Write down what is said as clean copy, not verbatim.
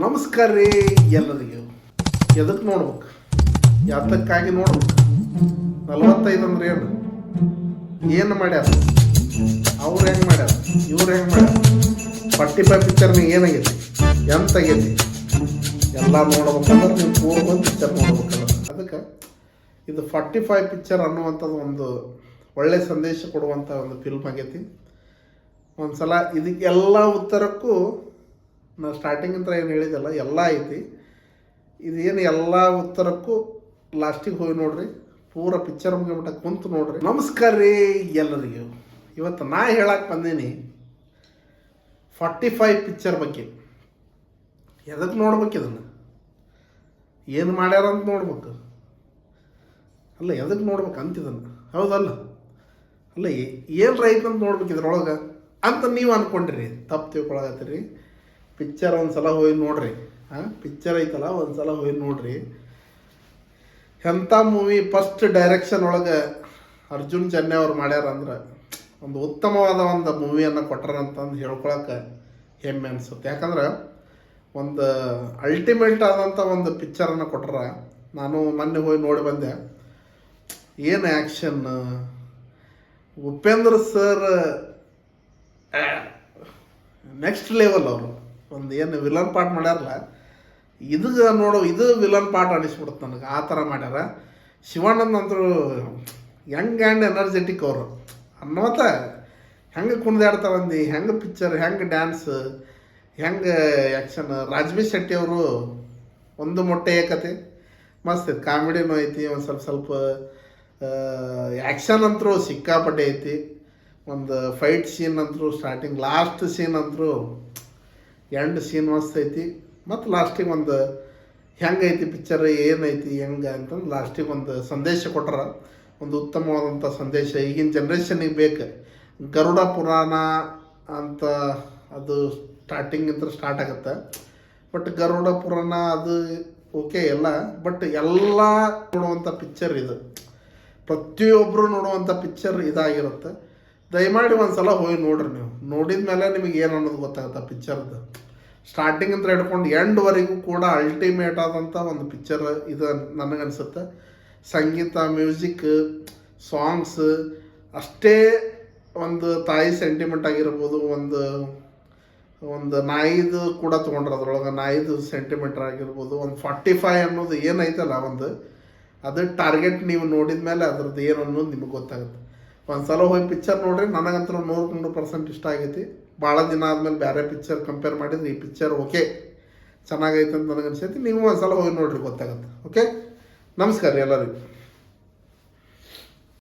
ನಮಸ್ಕಾರ ರೀ ಎಲ್ಲರಿಗೂ. ಎದಕ್ಕೆ ನೋಡ್ಬೇಕು, ಯಾತಕ್ಕಾಗಿ ನೋಡ್ಬೇಕು? 45 ಅಂದ್ರೆ ಏನು ಮಾಡ್ಯಾರ, ಅವ್ರು ಹೆಂಗೆ ಮಾಡ್ಯಾರ, ಇವ್ರು ಹೆಂಗೆ ಮಾಡ್ಯಾರ, 45 ಪಿಕ್ಚರ್ನಾಗ ಏನಾಗೈತಿ, ಎಂತಾಗೈತಿ ಎಲ್ಲ ನೋಡ್ಬೇಕಂದ್ರೆ ನೀವು ಪೂರ್ವ ಪಿಕ್ಚರ್ ನೋಡ್ಬೇಕಲ್ಲ. ಅದಕ್ಕೆ ಇದು 45 ಪಿಕ್ಚರ್ ಅನ್ನುವಂಥದ್ದು ಒಂದು ಒಳ್ಳೆ ಸಂದೇಶ ಕೊಡುವಂಥ ಒಂದು ಫಿಲ್ಮ್ ಆಗೈತಿ. ಒಂದು ಸಲ ಇದಕ್ಕೆಲ್ಲ ಉತ್ತರಕ್ಕೂ ನಾ ಸ್ಟಾರ್ಟಿಂಗಿಂದ ಏನು ಹೇಳಿದಲ್ಲ ಎಲ್ಲ ಐತಿ. ಇದೇನು ಎಲ್ಲ ಉತ್ತರಕ್ಕೂ ಲಾಸ್ಟಿಗೆ ಹೋಗಿ ನೋಡ್ರಿ, ಪೂರ ಪಿಕ್ಚರ್ ಮುಗಿಬಿಟ್ಟ ಕುಂತು ನೋಡ್ರಿ. ನಮಸ್ಕಾರ ರೀ ಎಲ್ಲರಿಗೂ. ಇವತ್ತು ನಾ ಹೇಳಕ್ಕೆ ಬಂದೀನಿ 45 ಪಿಕ್ಚರ್ ಬಗ್ಗೆ. ಎದಕ್ಕೆ ನೋಡ್ಬೇಕು, ಇದನ್ನು ಏನು ಮಾಡ್ಯಾರ ಅಂತ ನೋಡ್ಬೇಕು ಅಲ್ಲ, ಎದಕ್ಕೆ ನೋಡ್ಬೇಕು ಅಂತಿದನ್ನು, ಹೌದಲ್ಲ? ಅಲ್ಲ ಏನು ರೈತ ಅಂತ ನೋಡ್ಬೇಕು ಇದ್ರೊಳಗೆ ಅಂತ ನೀವು ಅಂದ್ಕೊಂಡ್ರಿ, ತಪ್ಪು ತಿಳ್ಕೊಳಕತ್ತೀರಿ. ಪಿಕ್ಚರ್ ಒಂದು ಸಲ ಹೋಗಿ ನೋಡ್ರಿ. ಪಿಕ್ಚರ್ ಐತಲ್ಲ, ಒಂದು ಸಲ ಹೋಗಿ ನೋಡ್ರಿ. ಎಂಥ ಮೂವಿ ಫಸ್ಟ್ ಡೈರೆಕ್ಷನ್ ಒಳಗೆ ಅರ್ಜುನ್ ಜನ್ಯ ಅವ್ರು ಮಾಡ್ಯಾರ ಅಂದ್ರೆ ಒಂದು ಉತ್ತಮವಾದ ಒಂದು ಮೂವಿಯನ್ನು ಕೊಟ್ಟಾರಂತಂದು ಹೇಳ್ಕೊಳಕ್ಕೆ ಹೆಮ್ಮೆ ಅನಿಸುತ್ತೆ. ಯಾಕಂದ್ರೆ ಒಂದು ಅಲ್ಟಿಮೇಟ್ ಆದಂಥ ಒಂದು ಪಿಕ್ಚರನ್ನು ಕೊಟ್ಟಾರ. ನಾನು ಮೊನ್ನೆ ಹೋಗಿ ನೋಡಿ ಬಂದೆ. ಏನು action, Upendra sir next level. ಅವರು ಒಂದು ಏನು ವಿಲನ್ ಪಾರ್ಟ್ ಮಾಡ್ಯಾರಲ್ಲ, ಇದು ವಿಲನ್ ಪಾರ್ಟ್ ಅನಿಸ್ಬಿಡುತ್ತೆ ನನಗೆ. ಆ ಥರ ಮಾಡ್ಯಾರ. ಶಿವಾನಂದ್ ಅಂತರೂ ಯಂಗ್ ಆ್ಯಂಡ್ ಎನರ್ಜೆಟಿಕ್ ಅವರು ಅನ್ನೋತ ಹೆಂಗೆ ಕುಣಿದಾಡ್ತಾರಂದು, ಹೆಂಗೆ ಪಿಕ್ಚರ್, ಹೆಂಗೆ ಡ್ಯಾನ್ಸ್, ಹೆಂಗೆ ಆ್ಯಕ್ಷನ್. ರಾಜ್ಬಿ ಶೆಟ್ಟಿ ಅವರು ಒಂದು ಮೊಟ್ಟೆಯ ಕತೆ ಮಸ್ತ್ ಐತಿ, ಕಾಮಿಡಿನೂ ಐತಿ, ಒಂದು ಸ್ವಲ್ಪ ಆ್ಯಕ್ಷನ್ ಅಂತರೂ ಸಿಕ್ಕಾಪಟ್ಟೆ ಐತಿ. ಒಂದು ಫೈಟ್ ಸೀನ್ ಅಂತರೂ ಸ್ಟಾರ್ಟಿಂಗ್, ಲಾಸ್ಟ್ ಸೀನ್ ಅಂತರೂ ಎಂಡ್ ಸೀನ್ ಮಸ್ತ್ ಐತಿ. ಮತ್ತು ಲಾಸ್ಟಿಗೆ ಒಂದು ಹೆಂಗೈತಿ ಪಿಕ್ಚರ್, ಏನೈತಿ ಹೆಂಗೆ ಅಂತಂದು ಲಾಸ್ಟಿಗೆ ಒಂದು ಸಂದೇಶ ಕೊಟ್ಟಾರ. ಒಂದು ಉತ್ತಮವಾದಂಥ ಸಂದೇಶ ಈಗಿನ ಜನ್ರೇಷನಿಗೆ ಬೇಕು. ಗರುಡ ಪುರಾಣ ಅಂತ ಅದು ಸ್ಟಾರ್ಟಿಂಗಿಂದ ಸ್ಟಾರ್ಟ್ ಆಗುತ್ತೆ. ಬಟ್ ಗರುಡ ಪುರಾಣ ಅದು ಓಕೆ ಎಲ್ಲ, ಬಟ್ ಎಲ್ಲ ನೋಡುವಂಥ ಪಿಕ್ಚರ್ ಇದು, ಪ್ರತಿಯೊಬ್ಬರು ನೋಡುವಂಥ ಪಿಕ್ಚರ್ ಇದಾಗಿರುತ್ತೆ. ದಯಮಾಡಿ ಒಂದು ಸಲ ಹೋಗಿ ನೋಡ್ರಿ. ನೀವು ನೋಡಿದ ಮೇಲೆ ನಿಮಗೆ ಏನು ಅನ್ನೋದು ಗೊತ್ತಾಗುತ್ತೆ. ಪಿಕ್ಚರ್ದು ಸ್ಟಾರ್ಟಿಂಗ್ ಅಂತ ಹಿಡ್ಕೊಂಡು ಎಂಡ್ವರೆಗೂ ಕೂಡ ಅಲ್ಟಿಮೇಟ್ ಆದಂಥ ಒಂದು ಪಿಕ್ಚರ್ ಇದು ನನಗನ್ಸುತ್ತೆ. ಸಂಗೀತ, ಮ್ಯೂಸಿಕ್, ಸಾಂಗ್ಸ್ ಅಷ್ಟೇ ಒಂದು ತಾಯಿ ಸೆಂಟಿಮೆಂಟ್ ಆಗಿರ್ಬೋದು. ಒಂದು ನಾಯಿದು ಕೂಡ ತೊಗೊಂಡ್ರೆ ಅದ್ರೊಳಗೆ ನಾಯಿದು ಸೆಂಟಿಮೆಂಟ್ ಆಗಿರ್ಬೋದು. ಒಂದು 45 ಅನ್ನೋದು ಏನೈತಲ್ಲ, ಒಂದು ಅದು ಟಾರ್ಗೆಟ್ ನೀವು ನೋಡಿದ ಮೇಲೆ ಅದ್ರದ್ದು ಏನು ಅನ್ನೋದು ನಿಮಗೆ ಗೊತ್ತಾಗುತ್ತೆ. ಒಂದು ಸಲ ಹೋಗಿ ಪಿಕ್ಚರ್ ನೋಡ್ರಿ. ನನಗಂತೂ 100% ಇಷ್ಟ ಆಗೈತಿ. ಭಾಳ ದಿನ ಆದಮೇಲೆ ಬೇರೆ ಪಿಕ್ಚರ್ ಕಂಪೇರ್ ಮಾಡಿದ್ರೆ ಈ ಪಿಕ್ಚರ್ ಓಕೆ ಚೆನ್ನಾಗೈತೆ ಅಂತ ನನಗನ್ಸೈತಿ. ನೀವು ಒಂದು ಸಲ ಹೋಗಿ ನೋಡ್ರಿ, ಗೊತ್ತಾಗುತ್ತೆ. ಓಕೆ, ನಮಸ್ಕಾರ ರೀ ಎಲ್ಲರಿಗೂ.